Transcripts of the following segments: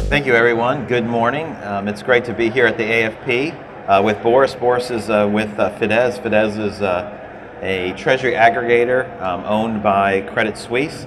Thank you, everyone. Good morning. It's great to be here at the AFP with Boris. Boris is with Fides. Fides is a treasury aggregator owned by Credit Suisse.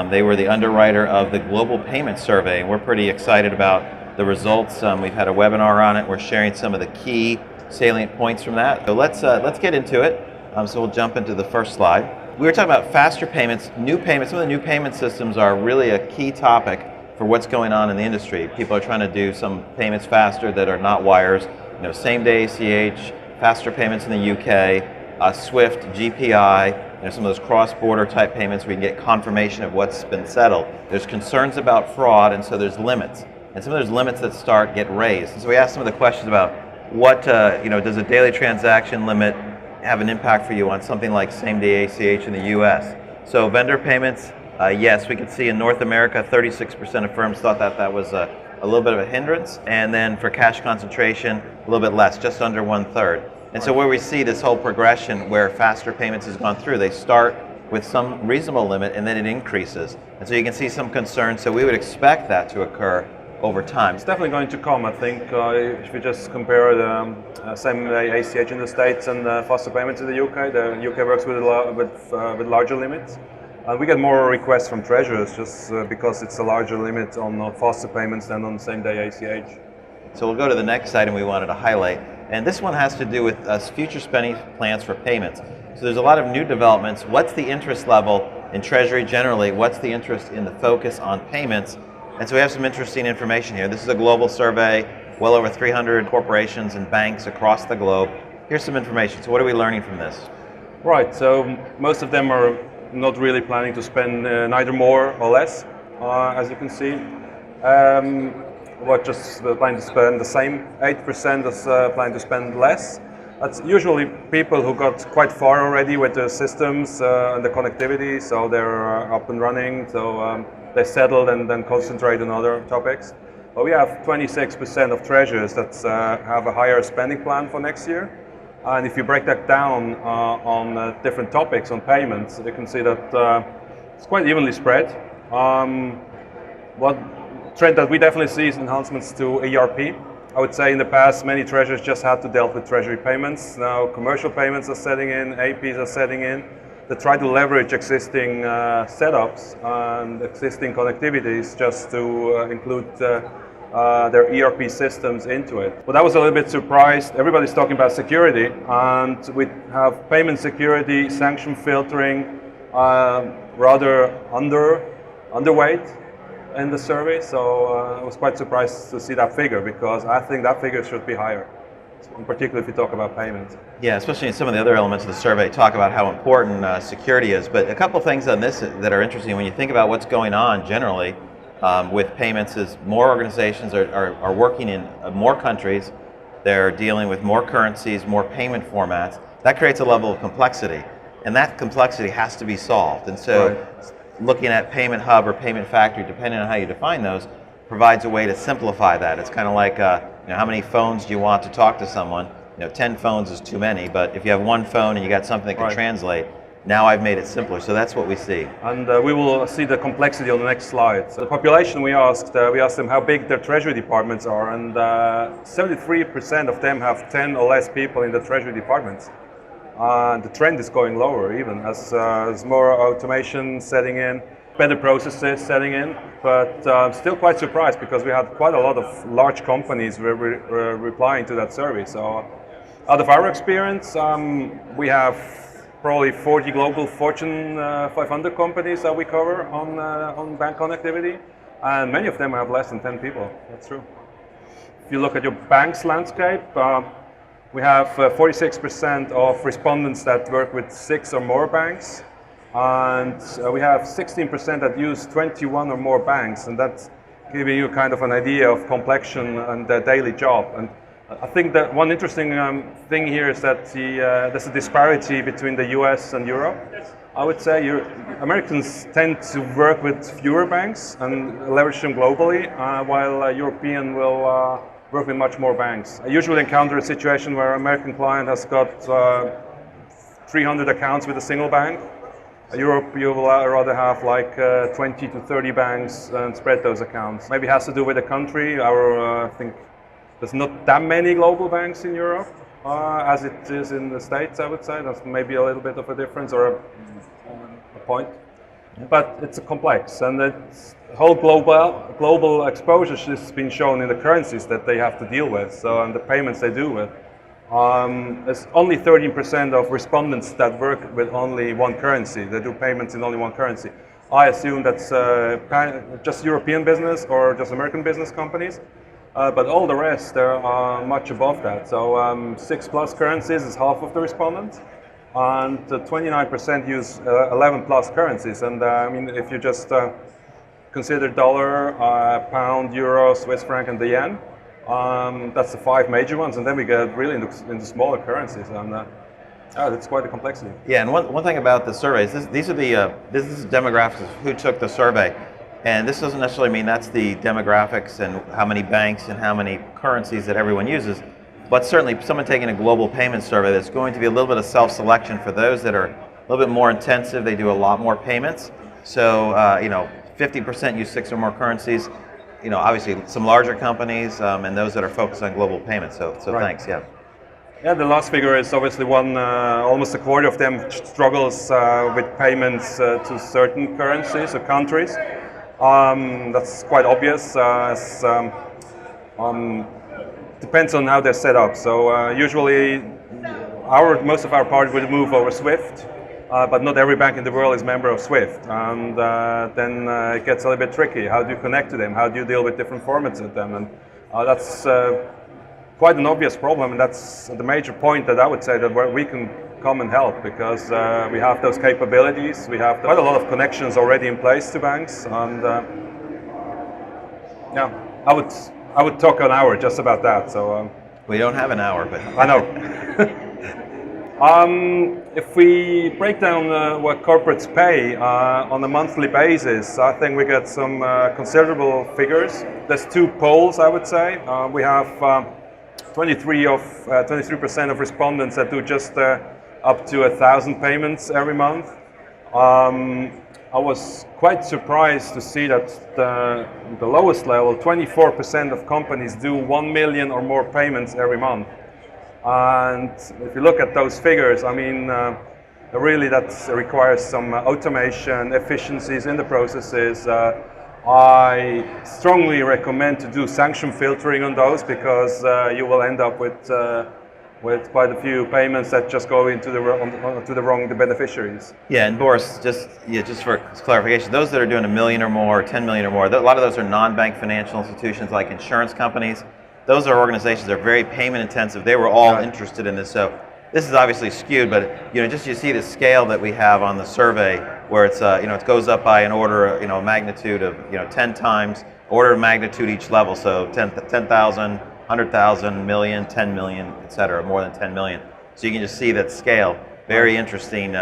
They were the underwriter of the Global Payment Survey, and we're pretty excited about the results. We've had a webinar on it. We're sharing some of the key salient points from that. So let's get into it. So we'll jump into the first slide. We were talking about faster payments, new payments. Some of the new payment systems are really a key topic for what's going on in the industry. People are trying to do some payments faster that are not wires. Same day ACH, faster payments in the UK, SWIFT, GPI, some of those cross-border type payments where you can get confirmation of what's been settled. There's concerns about fraud, and so there's limits. And some of those limits that get raised. And so we asked some of the questions about what, does a daily transaction limit have an impact for you on something like same-day ACH in the US? So vendor payments, yes, we could see in North America, 36% of firms thought that was a little bit of a hindrance. And then for cash concentration, a little bit less, just under 1/3. And so where we see this whole progression where faster payments has gone through, they start with some reasonable limit and then it increases. And so you can see some concern. So we would expect that to occur over time. It's definitely going to come, I think, if you just compare the same ACH in the States and faster payments in the UK works with larger limits. We get more requests from treasurers just because it's a larger limit on faster payments than on same-day ACH. So we'll go to the next item we wanted to highlight. And this one has to do with future spending plans for payments. So there's a lot of new developments. What's the interest level in Treasury generally? What's the interest in the focus on payments? And so we have some interesting information here. This is a global survey, well over 300 corporations and banks across the globe. Here's some information. So what are we learning from this? Right, so most of them are not really planning to spend neither more or less, as you can see. Just planning to spend the same. 8% is planning to spend less. That's usually people who got quite far already with the systems and the connectivity, so they're up and running, so they settled and then concentrate on other topics. But we have 26% of treasurers that have a higher spending plan for next year. And if you break that down on different topics on payments, you can see that it's quite evenly spread. What trend that we definitely see is enhancements to ERP. I would say in the past, many treasurers just had to deal with treasury payments. Now commercial payments are setting in, APs are setting in. They try to leverage existing setups and existing connectivities just to include their ERP systems into it. But I was a little bit surprised. Everybody's talking about security, and we have payment security, sanction filtering, rather underweight in the survey. So I was quite surprised to see that figure, because I think that figure should be higher, in particular if you talk about payments. Yeah, especially in some of the other elements of the survey talk about how important security is. But a couple things on this that are interesting when you think about what's going on generally with payments is more organizations are working in more countries. They're dealing with more currencies, more payment formats. That creates a level of complexity, and that complexity has to be solved. And so looking at Payment Hub or Payment Factory, depending on how you define those, provides a way to simplify that. It's kind of like how many phones do you want to talk to someone? 10 phones is too many, but if you have one phone and you got something that can translate, now I've made it simpler. So that's what we see. And we will see the complexity on the next slide. So the population we asked them how big their treasury departments are, and 73% of them have 10 or less people in the treasury departments. The trend is going lower even as more automation setting in, better processes setting in, but I'm still quite surprised because we had quite a lot of large companies were replying to that survey. So out of our experience, we have probably 40 global Fortune 500 companies that we cover on bank connectivity, and many of them have less than 10 people. That's true. If you look at your bank's landscape, we have 46% of respondents that work with 6 or more banks, and we have 16% that use 21 or more banks, and that's giving you kind of an idea of complexion and their daily job. And I think that one interesting thing here is that there's a disparity between the US and Europe. I would say Americans tend to work with fewer banks and leverage them globally, while European will work with much more banks. I usually encounter a situation where an American client has got 300 accounts with a single bank. Europe, you will rather have like 20 to 30 banks and spread those accounts. Maybe it has to do with the country. I think there's not that many global banks in Europe as it is in the States, I would say. That's maybe a little bit of a difference or a point. But it's complex, and it's whole global exposure has been shown in the currencies that they have to deal with, so and the payments they do with. There's only 13% of respondents that work with only one currency. They do payments in only one currency. I assume that's just European business or just American business companies, but all the rest, they're much above that. So 6+ currencies is half of the respondents, and 29% use 11+ currencies. And I mean, if you just consider dollar, pound, euro, Swiss franc, and the yen, that's the 5 major ones, and then we get really into smaller currencies, and that's quite a complexity. Yeah, and one thing about the surveys, this is demographics of who took the survey, and this doesn't necessarily mean that's the demographics and how many banks and how many currencies that everyone uses, but certainly someone taking a global payment survey, there's going to be a little bit of self-selection for those that are a little bit more intensive. They do a lot more payments, so 50% use 6 or more currencies. Obviously some larger companies and those that are focused on global payments. So right. Thanks. Yeah. Yeah, the last figure is obviously one. Almost a quarter of them struggles with payments to certain currencies or countries. That's quite obvious. Depends on how they're set up. So usually, most of our part will move over SWIFT. But not every bank in the world is a member of SWIFT, and then it gets a little bit tricky. How do you connect to them? How do you deal with different formats with them? And that's quite an obvious problem, and that's the major point that I would say that where we can come and help, because we have those capabilities. We have quite a lot of connections already in place to banks, and yeah, I would talk an hour just about that. So we don't have an hour, but I know. If we break down what corporates pay on a monthly basis, I think we get some considerable figures. There's 2 polls, I would say. We have 23% of respondents that do just up to 1,000 payments every month. I was quite surprised to see that the lowest level, 24% of companies do 1 million or more payments every month. And if you look at those figures, I mean, really that requires some automation, efficiencies in the processes. I strongly recommend to do sanction filtering on those, because you will end up with quite a few payments that just go into the beneficiaries. Yeah, and Boris, just for clarification, those that are doing 1 million or more, 10 million or more, a lot of those are non-bank financial institutions like insurance companies. Those are organizations that are very payment intensive. They were all interested in this. So this is obviously skewed, but just you see the scale that we have on the survey, where it's it goes up by an order, magnitude of 10 times, order of magnitude each level. So 10,000, 100,000, million, 10 million, etc. More than 10 million. So you can just see that scale. Very interesting.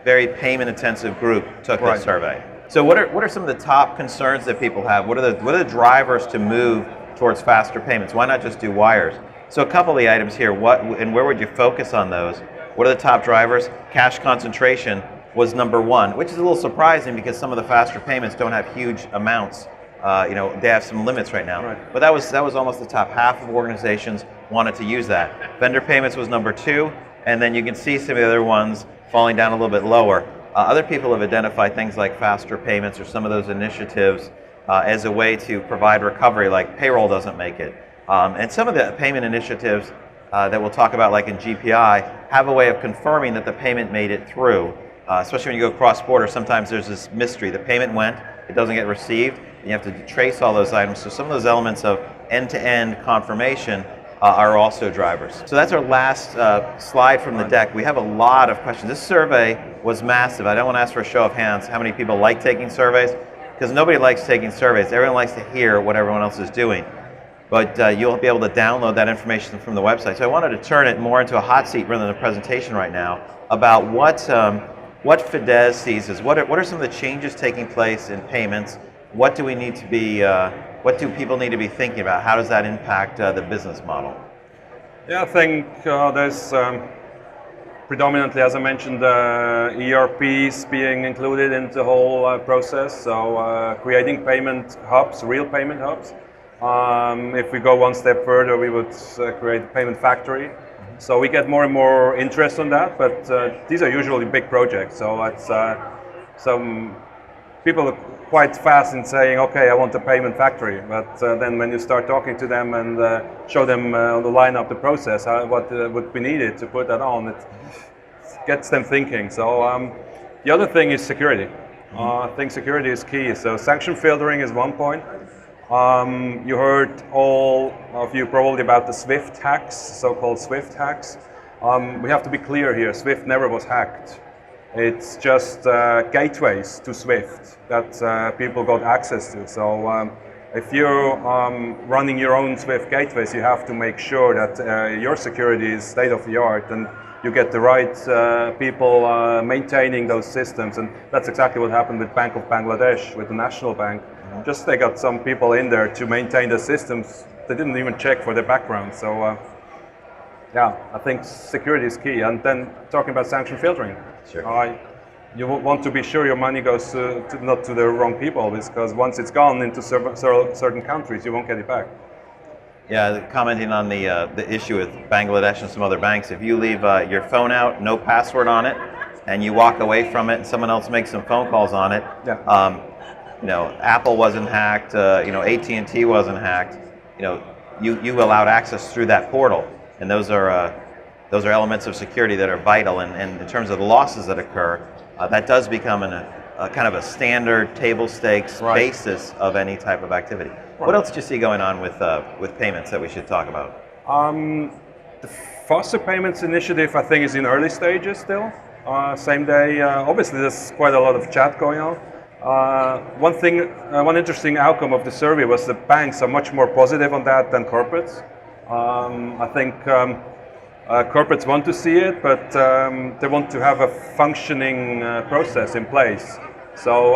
Very payment intensive group took this survey. So what are some of the top concerns that people have? What are the drivers to move towards faster payments? Why not just do wires? So a couple of the items here, where would you focus on those? What are the top drivers? Cash concentration was number 1, which is a little surprising because some of the faster payments don't have huge amounts. They have some limits right now. Right. But that was almost the top half of organizations wanted to use that. Vendor payments was number 2, and then you can see some of the other ones falling down a little bit lower. Other people have identified things like faster payments or some of those initiatives as a way to provide recovery, like payroll doesn't make it. And some of the payment initiatives that we'll talk about, like in GPI, have a way of confirming that the payment made it through. Especially when you go cross-border, sometimes there's this mystery. The payment went, it doesn't get received, and you have to trace all those items. So some of those elements of end-to-end confirmation are also drivers. So that's our last slide from the deck. We have a lot of questions. This survey was massive. I don't want to ask for a show of hands how many people like taking surveys, because nobody likes taking surveys. Everyone likes to hear what everyone else is doing. But you'll be able to download that information from the website. So I wanted to turn it more into a hot seat rather than a presentation right now about what Fides sees as what are some of the changes taking place in payments. What do we need to be? What do people need to be thinking about? How does that impact the business model? Yeah, I think there's predominantly, as I mentioned, ERPs being included in the whole process. So creating payment hubs, real payment hubs. If we go one step further, we would create a payment factory. So we get more and more interest on that, but these are usually big projects. So it's some people are quite fast in saying, okay, I want a payment factory. But then when you start talking to them and show them on the line up the process, what would be needed to put that on, it gets them thinking. So the other thing is security. I think security is key. So sanction filtering is one point. You heard all of you probably about the SWIFT hacks, so-called SWIFT hacks. We have to be clear here, SWIFT never was hacked. It's just gateways to SWIFT that people got access to. So if you're running your own SWIFT gateways, you have to make sure that your security is state of the art and you get the right people maintaining those systems. And that's exactly what happened with Bank of Bangladesh, with the National Bank. Just they got some people in there to maintain the systems. They didn't even check for their background. So yeah, I think security is key. And then talking about sanction filtering. Sure. You want to be sure your money goes not to the wrong people, because once it's gone into certain countries, you won't get it back. Yeah, commenting on the issue with Bangladesh and some other banks, if you leave your phone out, no password on it, and you walk away from it and someone else makes some phone calls on it, yeah. Apple wasn't hacked, AT&T wasn't hacked, you allowed access through that portal, and those are elements of security that are vital, and in terms of the losses that occur, that does become a kind of a standard table stakes basis of any type of activity. What else do you see going on with payments that we should talk about? The faster payments initiative, I think, is in early stages still. Same day, obviously there's quite a lot of chat going on. One interesting outcome of the survey was that banks are much more positive on that than corporates. I think corporates want to see it, but they want to have a functioning process in place. So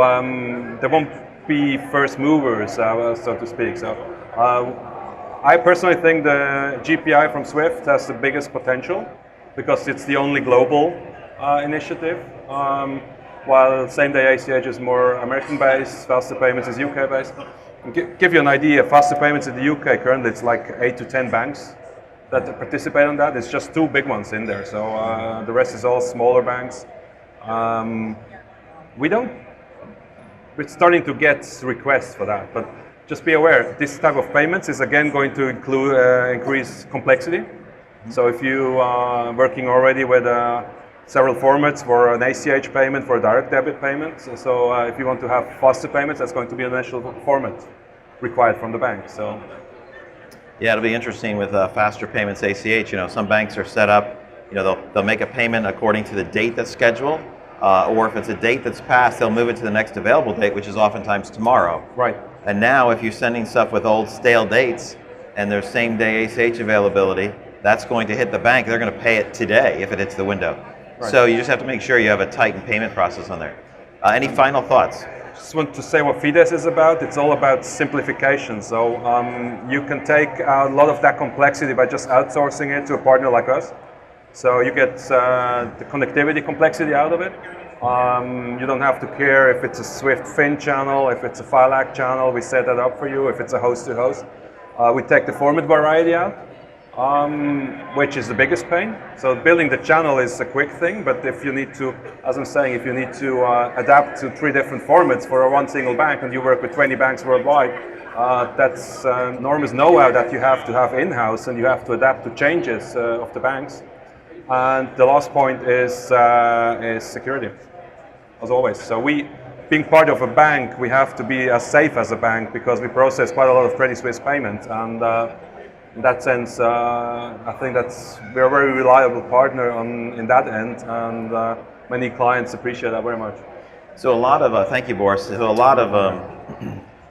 there won't be first movers, so to speak. So I personally think the GPI from SWIFT has the biggest potential because it's the only global initiative. While same-day ACH is more American-based, faster payments is UK-based. Give you an idea, faster payments in the UK currently it's like 8 to 10 banks that participate on that. It's just 2 big ones in there, so the rest is all smaller banks. We're starting to get requests for that, but just be aware, this type of payments is again going to increase complexity. So if you are working already with several formats for an ACH payment, for a direct debit payment, so if you want to have faster payments, that's going to be an initial format required from the bank. So yeah, it'll be interesting with faster payments ACH. Some banks are set up, they'll make a payment according to the date that's scheduled, or if it's a date that's passed, they'll move it to the next available date, which is oftentimes tomorrow. Right. And now if you're sending stuff with old stale dates and there's same day ACH availability, that's going to hit the bank. They're going to pay it today if it hits the window. Right. So you just have to make sure you have a tightened payment process on there. Any final thoughts? Just want to say what Fides is about. It's all about simplification. So you can take a lot of that complexity by just outsourcing it to a partner like us. So you get the connectivity complexity out of it. You don't have to care if it's a Swift Fin channel, if it's a FileAct channel, we set that up for you, if it's a host-to-host. We take the format variety out, which is the biggest pain. So building the channel is a quick thing, but if you need to, as I'm saying, if you need to adapt to 3 different formats for one single bank and you work with 20 banks worldwide, that's enormous know-how that you have to have in-house, and you have to adapt to changes of the banks. And the last point is security, as always. So being part of a bank, we have to be as safe as a bank because we process quite a lot of Credit Suisse payments, and in that sense, I think we're a very reliable partner in that end, and many clients appreciate that very much. So a lot of, thank you, Boris. So a lot of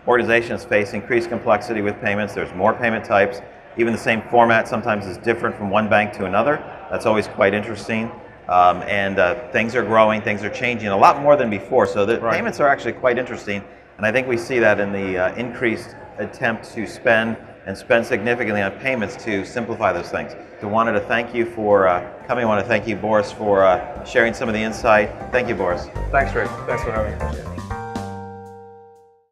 organizations face increased complexity with payments. There's more payment types. Even the same format sometimes is different from one bank to another. That's always quite interesting. And things are growing, things are changing a lot more than before. So the payments are actually quite interesting. And I think we see that in the increased attempt to spend and spend significantly on payments to simplify those things. So I wanted to thank you for coming. I want to thank you, Boris, for sharing some of the insight. Thank you, Boris. Thanks, Rick. Thanks for having me.